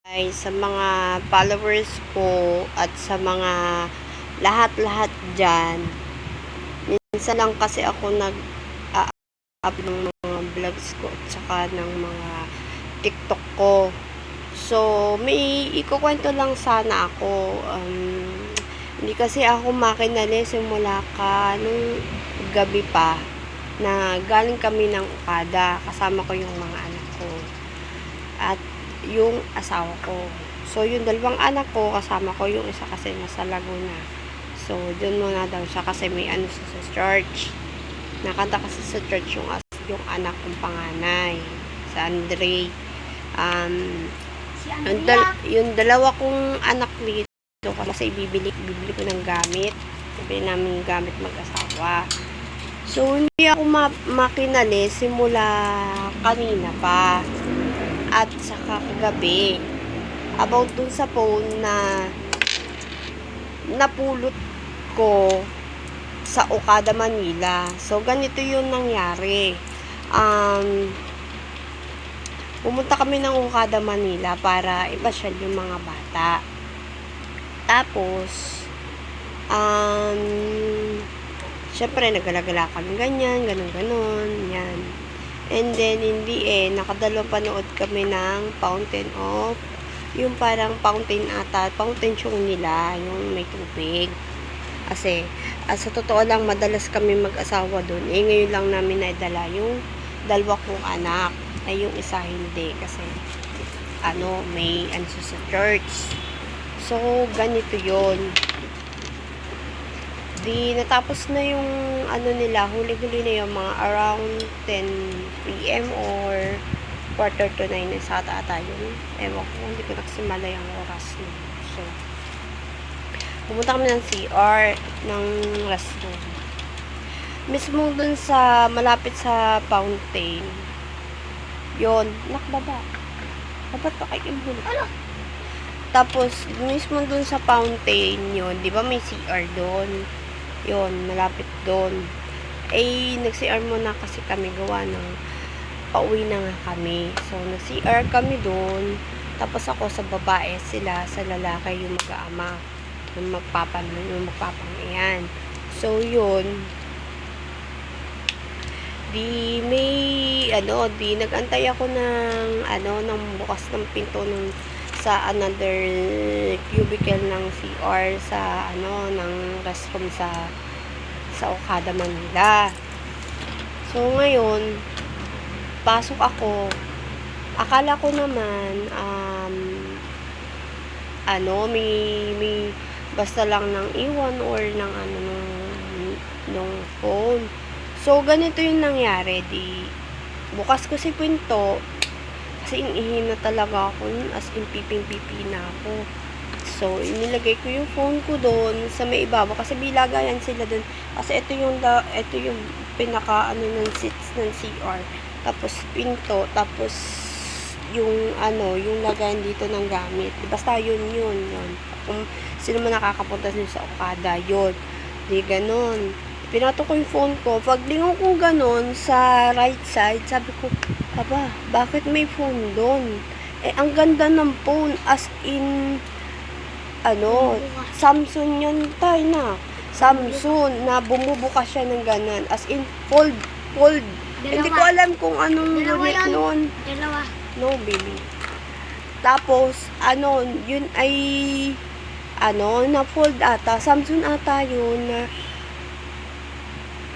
Ay sa mga followers ko at sa mga lahat-lahat dyan. Minsan lang kasi ako nag-up ng mga vlogs ko at saka ng mga TikTok ko. So, may ikukwento lang sana ako. Hindi kasi ako makinali simula nung gabi pa na galing kami ng Okada. Kasama ko yung mga anak ko. At yung asawa ko. So, yung dalawang anak ko, kasama ko yung isa kasi nasa Laguna. So, dun muna daw siya kasi may ano sa church. Nakanta kasi sa church yung anak kong panganay, sa Andre. Si Andrea. Yung dalawa kong anak dito kasi bibili ko ng gamit. Bibili namin gamit mag-asawa. So, hindi ako makinali simula kanina pa. At saka kagabi about dun sa phone na napulot ko sa Okada, Manila. So, ganito yung nangyari. Pumunta kami ng Okada, Manila para ipasyal yung mga bata. Tapos, syempre, naggalagala kami ganyan, ganon, yan. And then, nakadalo panood kami ng Fountain of, yung parang fountain show nila, yung may tubig. Kasi, sa totoo lang, madalas kami mag-asawa dun. Ngayon lang namin naidala yung dalawa kong anak. Ay, yung isa hindi. Kasi, may sa church. So, ganito yon. Natapos na yung nila, huli-huli na yung mga around 10 p.m. or quarter to 9 na sa ata yun. Ewan ko, hindi ko naksimala yung oras na. So, pumunta kami ng CR ng restroom. Mismo dun sa, malapit sa fountain. Yun, nakbaba. Dapat pa kay Imbul. Tapos, mismo dun sa fountain yun, di ba may CR doon? Yun, malapit doon. Nag-CR muna kasi kami gawa ng pauwi na nga kami. So, nag-CR kami doon. Tapos ako sa babae, sila sa lalaki yung mag-aama. Yung magpapang-iyan. So, yun. Nag-antay ako ng bukas ng pinto sa another cubicle ng CR ng restroom sa Okada, Manila. So, ngayon, pasok ako. Akala ko naman, may basta lang ng iwan or ng nung phone. So, ganito yung nangyari. Bukas ko si pinto, kasi inihina talaga ako, as in piping-pipi na ako. So, inilagay ko yung phone ko doon sa may ibabaw, kasi bilagayan sila doon. Kasi ito yung pinaka ng seats ng CR. Tapos pinto, tapos yung lagayan dito ng gamit. Basta yun. Kung sino man nakakapunta sa Okada, yun. Ganon. Pinato ko yung phone ko. Paglingon ko ganon sa right side, sabi ko, aba, bakit may phone doon? Ang ganda ng phone, as in, Samsung yun tayo na. Samsung, na bumubuka siya ng ganan. As in, fold. Hindi ko alam kung anong unit noon. Dalawa. No, baby. Tapos, yun ay, na-fold ata. Samsung ata yun,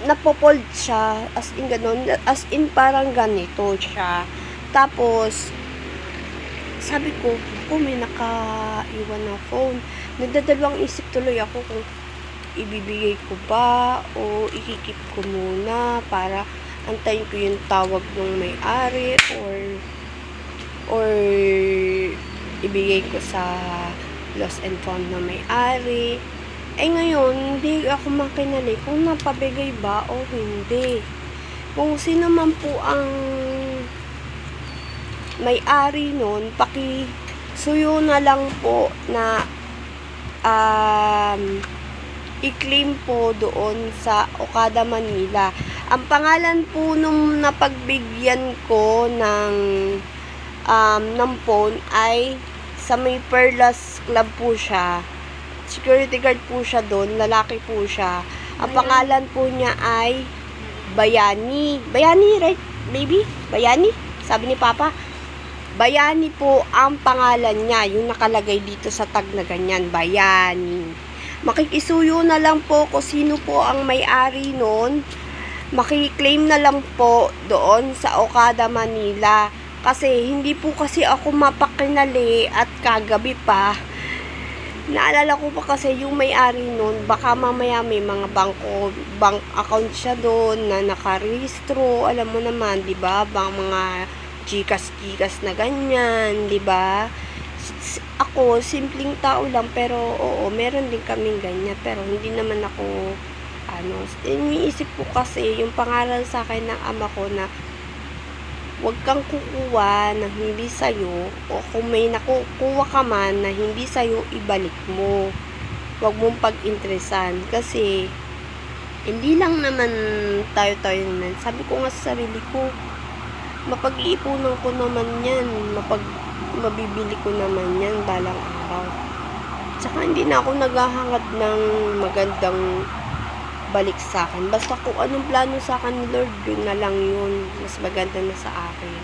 napopold siya, as in ganon, as in parang ganito siya. Tapos, sabi ko, may nakaiwan na phone. Nagdadalawang isip tuloy ako kung ibibigay ko ba o ikikip ko muna para antayin ko yung tawag ng may-ari or ibigay ko sa lost and found na may-ari. Ngayon, hindi ako makinali kung napabigay ba o hindi. Kung sino man po ang may-ari nun, pakisuyo na lang po na i-claim po doon sa Okada, Manila. Ang pangalan po nung napagbigyan ko ng phone ay sa may Perlas Club po siya. Security guard po siya doon, lalaki po siya. Ang pangalan po niya ay Bayani. Bayani, right, baby? Bayani? Sabi ni Papa. Bayani po ang pangalan niya. Yung nakalagay dito sa tag na ganyan. Bayani. Makikisuyo na lang po kung sino po ang may-ari nun. Makiklaim na lang po doon sa Okada, Manila. Kasi hindi po kasi ako mapakinali at kagabi pa. Naalala ko pa kasi yung may-ari nun, baka mamaya may mga bank account siya doon na nakarehistro. Alam mo naman, 'di ba? Mga Gcash na ganyan, 'di ba? Ako, simpleng tao lang, pero oo, meron din kaming ganyan, pero hindi naman ako iniisip ko kasi yung pangaral sa akin ng ama ko na huwag kang kukuha na hindi sa'yo, o kung may nakukuha ka man na hindi sa'yo, ibalik mo. Huwag mong pag-interesan. Kasi, hindi lang naman tayo naman. Sabi ko nga sa sarili ko, mapag-iipunan ko naman yan. Mabibili ko naman yan balang araw. Tsaka hindi na ako naghahangad ng magandang balik sa akin. Basta kung anong plano sa akin ni Lord, yun na lang yun. Mas maganda na sa akin.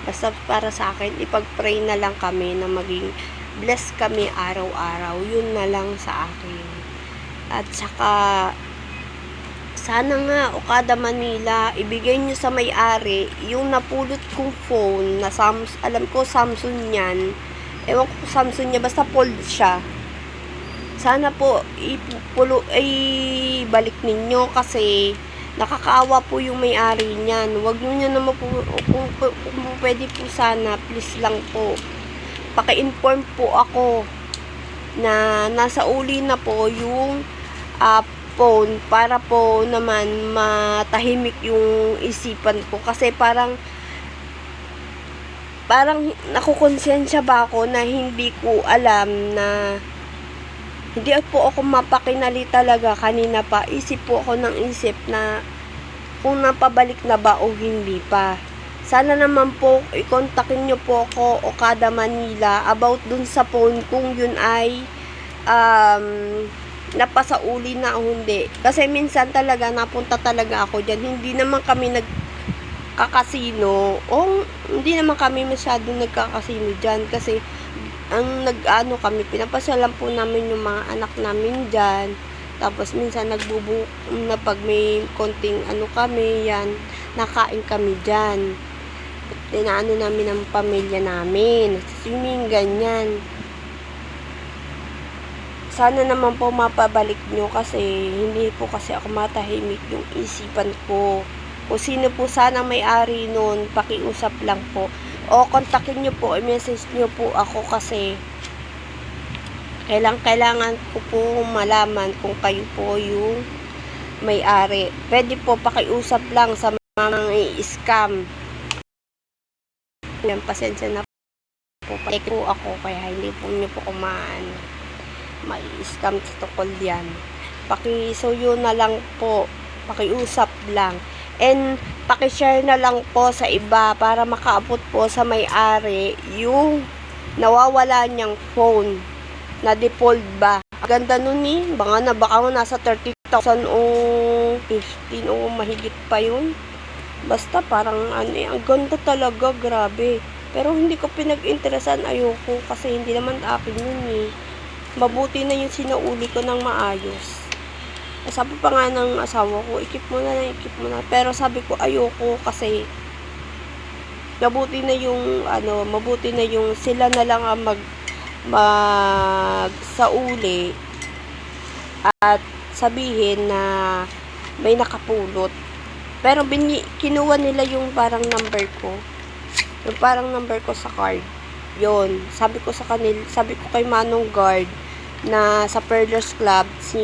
Basta para sa akin, ipag-pray na lang kami na maging blessed kami araw-araw. Yun na lang sa akin. At saka, sana nga, Okada, Manila, ibigay nyo sa may-ari yung napulot kong phone na alam ko Samsung yan. Ewan ko Samsung niya, basta fold siya. Sana po balik ninyo kasi nakakaawa po yung may-ari niyan. Huwag niyo naman po, kung pwede po sana, please lang po. Paki-inform po ako na nasa uli na po yung phone para po naman matahimik yung isipan ko. Kasi parang nakukonsensya ba ako na hindi ko alam na hindi po ako mapakinali talaga kanina pa. Isip po ako ng isip na kung napabalik na ba o hindi pa. Sana naman po, i-contactin nyo po ako, Okada, Manila, about dun sa phone kung yun ay napasauli na o hindi. Kasi minsan talaga, napunta talaga ako dyan. Hindi naman kami nagkakasino. Hindi naman kami masyadong nagkakasino dyan. Kasi ang kami, pinapasyalan po namin yung mga anak namin dyan. Tapos minsan nagbubuk na pag may konting kami yan, nakain kami dyan. Tinaano namin ang pamilya namin, swimming, ganyan. Sana naman po mapabalik nyo kasi hindi po kasi ako matahimik yung isipan ko. Kung sino po sana may-ari nun, pakiusap lang po. O kontakin nyo po, i-message nyo po ako kasi kailangan ko po malaman kung kayo po yung may-ari. Pwede po pakiusap lang sa mga i-scam. Yan, pasensya na po. Pake po ako kaya hindi po nyo po kumaan. Mai-scam sa tukol yan. Pakisuyo na lang po. Pakiusap lang. And paki-share na lang po sa iba para makaabot po sa may-ari yung nawawala niyang phone na default ba. Ganda nun baka nasa 30,000 o 15 o mahigit pa yun. Basta parang ang ganda talaga, grabe. Pero hindi ko pinag-interesan, ayoko kasi hindi naman akin yun Mabuti na yung sinauli ko ng maayos. Sabi pa nga ng asawa ko, ikip mo na. Pero sabi ko, ayoko kasi mabuti na yung sila na lang ang magsauli at sabihin na may nakapulot. Pero kinuha nila yung parang number ko. Yung parang number ko sa card. Yun. Sabi ko kay Manong Guard na sa Perlas Club, si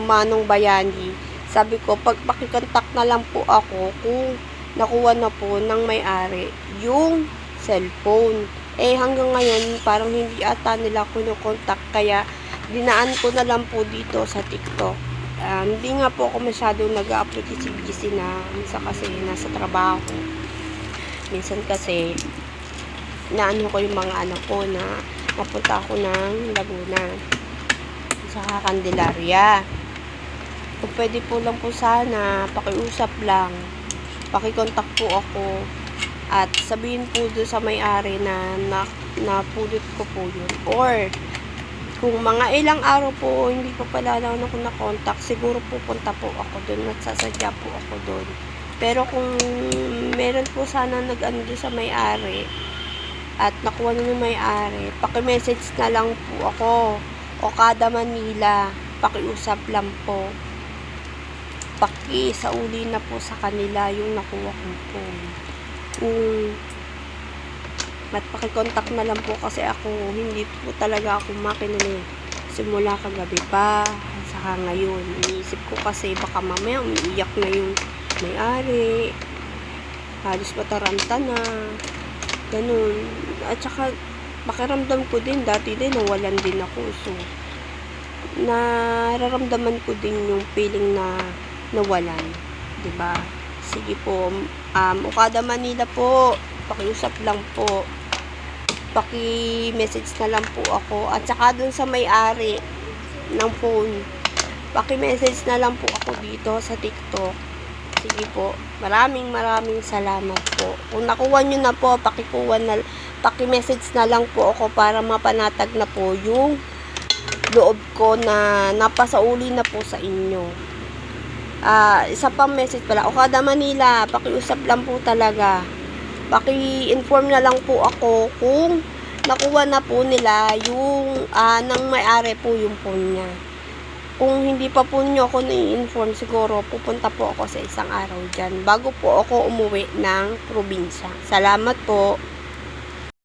Manong Bayani, sabi ko, pakikontak na lang po ako kung nakuha na po ng may-ari yung cellphone. Hanggang ngayon, parang hindi ata nila kinukontak, kaya dinaan ko na lang po dito sa TikTok. Hindi nga po ako masyadong nag-upload kasi minsan kasi nasa trabaho. Minsan kasi, naano ko yung mga anak ko na mapunta ako ng Laguna. Sa Candelaria. Kung pwede po lang po sana, pakiusap lang. Pakikontak po ako. At sabihin po doon sa may-ari na napulot ko po yun. Or, kung mga ilang araw po, hindi pa pala lang ako na-contact, siguro pupunta po ako doon at sasadya po ako doon. Pero kung meron po sana nag-ano doon sa may-ari at nakuha na ng may-ari, paki-message na lang po ako o kada Manila, pakiusap lang po. Sauli na po sa kanila yung nakuha kong phone. At pakikontak na lang po kasi ako, hindi po talaga ako makinig simula kagabi pa saka ngayon. Iniisip ko kasi baka mamaya umiiyak na yung may-ari, halos mataranta na ganun. At saka pakiramdam ko din, dati din nawalan din ako, so nararamdaman ko din yung feeling na nawalan, 'di ba? Sige po, Okada Manila po, pakiusap lang po, paki-message na lang po ako. At saka dun sa may-ari ng phone, paki-message na lang po ako dito sa TikTok. Sige po, maraming salamat po. Kung nakuha nyo na po, paki-message na lang po ako para mapanatag na po yung loob ko na napasauli na po sa inyo. Isa pang message pala, Okada Manila, pakiusap lang po talaga. Paki-inform na lang po ako kung nakuha na po nila yung nang may-ari po yung phone niya. Kung hindi pa po nyo ako na-inform, siguro pupunta po ako sa isang araw dyan bago po ako umuwi ng probinsya. Salamat po.